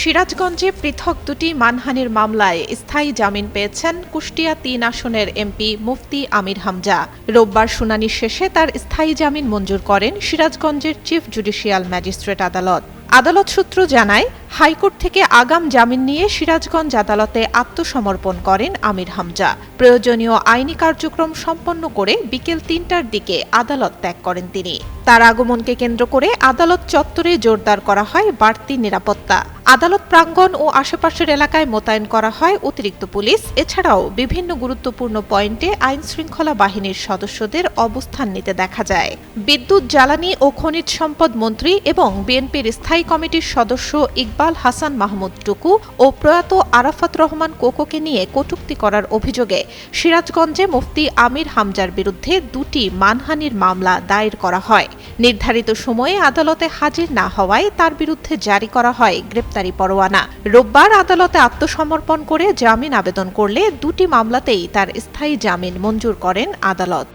সিরাজগঞ্জে পৃথক দুটি মানহানির মামলায় স্থায়ী জামিন পেয়েছেন কুষ্টিয়া ৩ আসনের এমপি মুফতি আমির হামজা। রোববার শুনানি শেষে তার স্থায়ী জামিন মঞ্জুর করেন সিরাজগঞ্জের চিফ জুডিশিয়াল ম্যাজিস্ট্রেট আদালত। আদালত সূত্র জানায়, হাইকোর্ট থেকে আগাম জামিন নিয়ে সিরাজগঞ্জ আদালতে আত্মসমর্পণ করেন আমির হামজা। প্রয়োজনীয় আইনি কার্যক্রম সম্পন্ন করে বিকেল ৩টার দিকে আদালত ত্যাগ করেন তিনি। তার আগমনকে কেন্দ্র করে আদালত চত্বরে জোরদার করা হয় বাড়তি নিরাপত্তা। আদালত প্রাঙ্গণ ও আশেপাশের এলাকায় মোতায়েন করা হয় অতিরিক্ত পুলিশ। এছাড়াও বিভিন্ন গুরুত্বপূর্ণ পয়েন্টে আইনশৃঙ্খলা বাহিনীর সদস্যদের অবস্থান নিতে দেখা যায়। বিদ্যুৎ, জ্বালানি ও খনিজ সম্পদ মন্ত্রী এবং বিএনপির স্থায়ী কমিটির সদস্য ইকবাল হাসান মাহমুদ টুকু ও প্রয়াত আরাফাত রহমান কোকোকে নিয়ে কটূক্তি করার অভিযোগে সিরাজগঞ্জে মুফতি আমির হামজার বিরুদ্ধে দুটি মানহানির মামলা দায়ের করা হয়। নির্ধারিত সময়ে আদালতে হাজির না হওয়ায় তার বিরুদ্ধে জারি করা হয় গ্রেপ্তারি পরোয়ানা। রোববার আদালতে আত্মসমর্পণ করে জামিন আবেদন করলে দুটি মামলাতেই তার স্থায়ী জামিন মঞ্জুর করেন আদালত।